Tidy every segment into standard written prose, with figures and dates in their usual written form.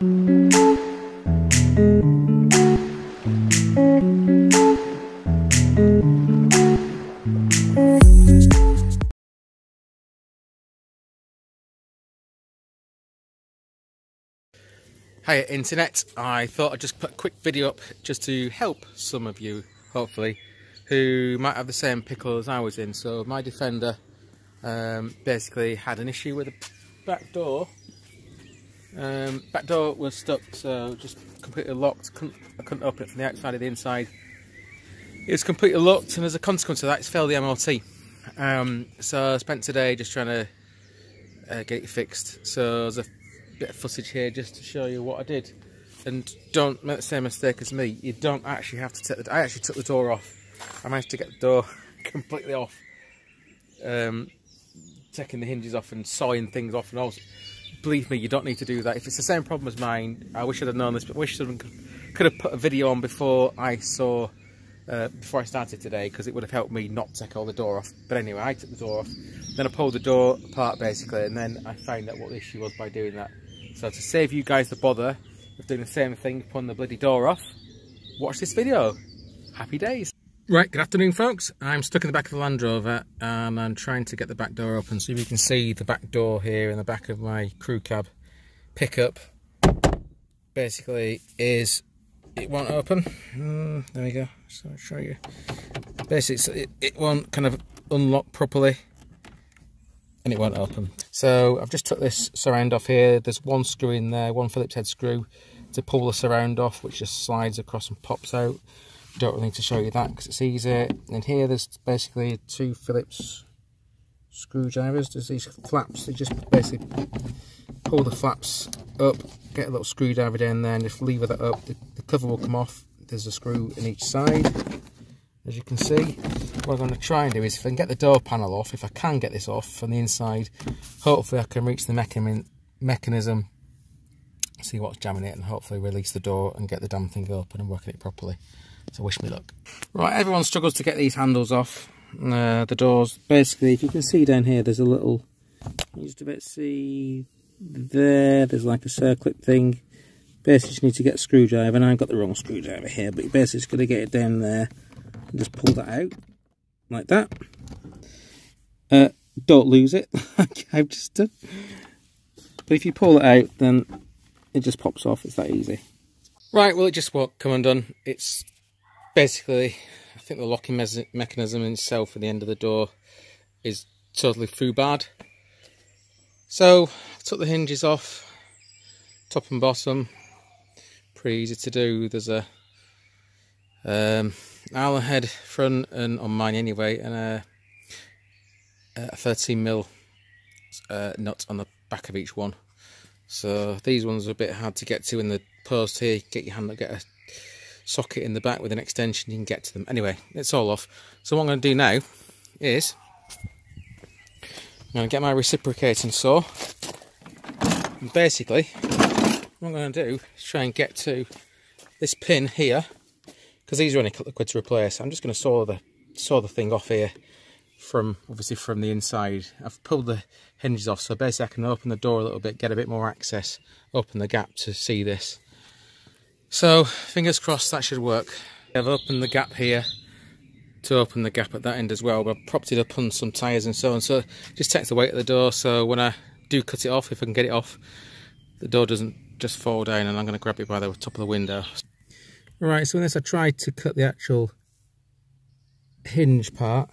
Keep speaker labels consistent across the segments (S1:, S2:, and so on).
S1: Hiya internet, I thought I'd just put a quick video up just to help some of you, hopefully, who might have the same pickle as I was in. So my Defender basically had an issue with the back door. Back door was stuck, so just completely locked. I couldn't open it from the outside or the inside. It was completely locked, and as a consequence of that, it's failed the MOT. So I spent today just trying to get it fixed. So there's a bit of footage here just to show you what I did. And don't make the same mistake as me. You don't actually have to take the... I actually took the door off. I managed to get the door completely off. Taking the hinges off and sawing things off and all. Believe me, you don't need to do that. If it's the same problem as mine, I wish I'd have known this, but I wish I could have put a video on before I started today, because it would have helped me not take all the door off. But anyway, I took the door off, then I pulled the door apart basically, and then I found out what the issue was by doing that. So to save you guys the bother of doing the same thing, pulling the bloody door off, watch this video. Happy days. Right, good afternoon folks. I'm stuck in the back of the Land Rover and I'm trying to get the back door open. So if you can see the back door here in the back of my crew cab pickup, basically it won't open. There we go, so I'll show you. Basically it won't kind of unlock properly and it won't open. So I've just took this surround off here. There's one screw in there, one Phillips head screw to pull the surround off, which just slides across and pops out. Don't really need to show you that because it's easy. And here there's basically two Phillips screwdrivers. There's these flaps. They just basically pull the flaps up, get a little screwdriver down there and just lever that up. The cover will come off. There's a screw in each side, as you can see. What I'm going to try and do is, if I can get the door panel off, if I can get this off from the inside, hopefully I can reach the mechanism, see what's jamming it, and hopefully release the door and get the damn thing open and working it properly. So wish me luck. Right, everyone struggles to get these handles off. The doors, basically, if you can see down here, there's a little, you just about see there's like a circlip thing. Basically, you just need to get a screwdriver, and I've got the wrong screwdriver here, but you basically just got to get it down there and just pull that out like that. Don't lose it like I've just done. But if you pull it out, then it just pops off. It's that easy. Right, well, it just won't come undone. It's basically, I think the locking mechanism in itself for the end of the door is totally foo-bad. So I took the hinges off, top and bottom. Pretty easy to do. There's a Allen head front, and on mine anyway, and a 13mm nut on the back of each one. So these ones are a bit hard to get to in the post here. Get your hand up, get a socket in the back with an extension, you can get to them. Anyway, it's all off. So what I'm going to do now is I'm going to get my reciprocating saw, and basically what I'm going to do is try and get to this pin here, because these are only a couple of quid to replace. I'm just going to saw the thing off here obviously from the inside. I've pulled the hinges off, so basically I can open the door a little bit, get a bit more access, open the gap to see this. So fingers crossed that should work. I've opened the gap here to open the gap at that end as well, but I've propped it up on some tyres and so on, so it just takes the weight of the door, so when I do cut it off, if I can get it off, the door doesn't just fall down, and I'm going to grab it by the top of the window. Right, so in this I tried to cut the actual hinge part.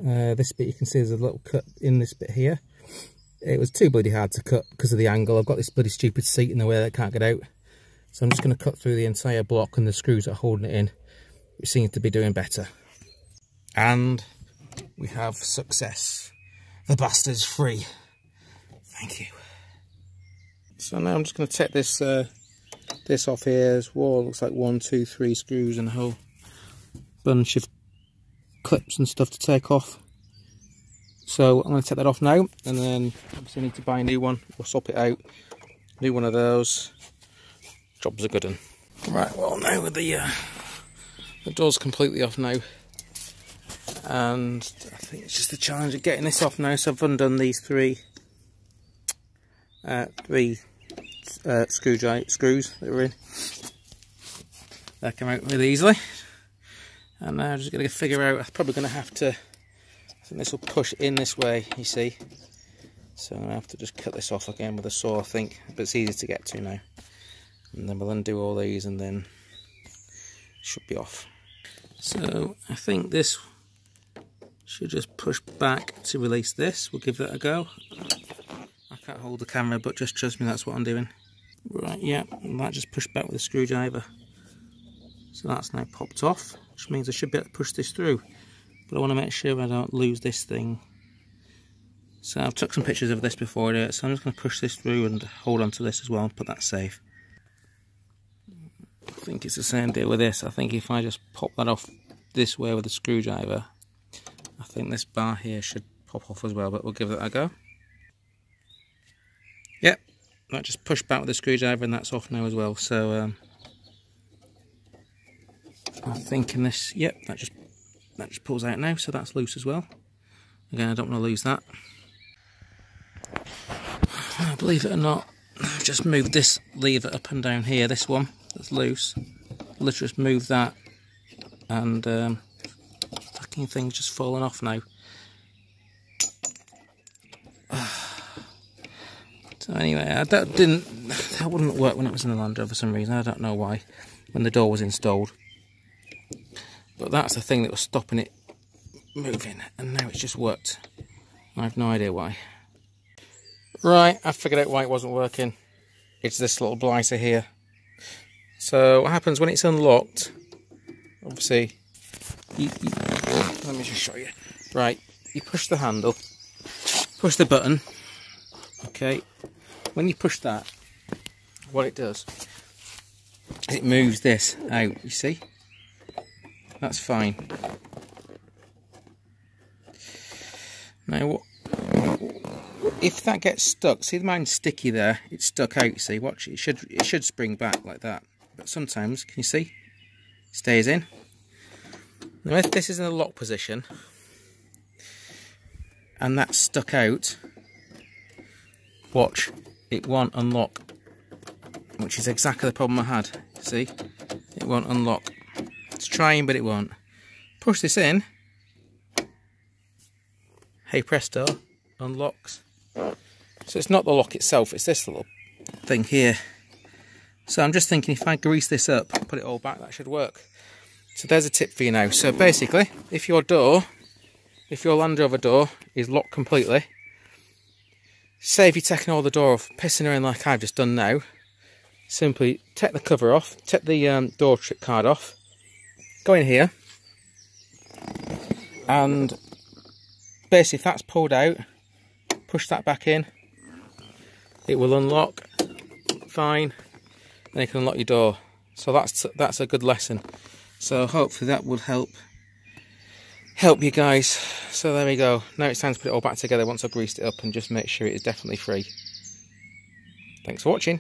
S1: This bit, you can see there's a little cut in this bit here. It was too bloody hard to cut because of the angle. I've got this bloody stupid seat in the way that I can't get out. So I'm just going to cut through the entire block and the screws that are holding it in, which seems to be doing better. And we have success. The bastard's free. Thank you. So now I'm just going to take this this off here. This wall looks like 1, 2, 3 screws and a whole bunch of clips and stuff to take off. So I'm going to take that off now, and then obviously I need to buy a new one. We'll swap it out. New one of those. Job's a good one. Right, well now with the door's completely off now, and I think it's just a challenge of getting this off now. So I've undone these three screws that were in. That came out really easily. And now I'm just going to figure out, I'm probably going to have to, I think this will push in this way, you see. So I'm going to have to just cut this off again with a saw, I think, but it's easy to get to now. And then we'll undo all these and then it should be off. So I think this should just push back to release this. We'll give that a go. I can't hold the camera, but just trust me, that's what I'm doing. Right, yeah, and that just pushed back with a screwdriver. So that's now popped off, which means I should be able to push this through. But I want to make sure I don't lose this thing. So I've took some pictures of this before I do it, so I'm just going to push this through and hold on to this as well and put that safe. I think it's the same deal with this. I think if I just pop that off this way with a screwdriver, I think this bar here should pop off as well, but we'll give it a go. Yep, that just pushed back with the screwdriver and that's off now as well. So I'm thinking this, yep, that just pulls out now, so that's loose as well. Again, I don't want to lose that. Believe it or not, I've just moved this lever up and down here, this one that's loose. Literally just moved that and fucking thing's just fallen off now. So anyway, that wouldn't work when it was in the Land Rover for some reason. I don't know why, when the door was installed. But that's the thing that was stopping it moving, and now it's just worked. I have no idea why. Right, I figured out why it wasn't working. It's this little blighter here. So what happens when it's unlocked, obviously, let me just show you. Right, you push the handle, push the button, okay. When you push that, what it does, it moves this out, you see? That's fine. Now, if that gets stuck, see mine's sticky there, it's stuck out, you see, watch, it should spring back like that. But sometimes, can you see, it stays in. Now if this is in a lock position, and that's stuck out, watch, it won't unlock, which is exactly the problem I had, see, it won't unlock. It's trying, but it won't. Push this in, hey presto, unlocks. So it's not the lock itself, it's this little thing here. So I'm just thinking if I grease this up, put it all back, that should work. So there's a tip for you now. So basically, if your Land Rover door is locked completely, say if you're taking all the door off, pissing her in like I've just done now, simply take the cover off, take the door trick card off, go in here, and basically if that's pulled out, push that back in, it will unlock, fine, and you can unlock your door. So that's a good lesson. So hopefully that will help you guys. So there we go. Now it's time to put it all back together once I've greased it up and just make sure it is definitely free. Thanks for watching.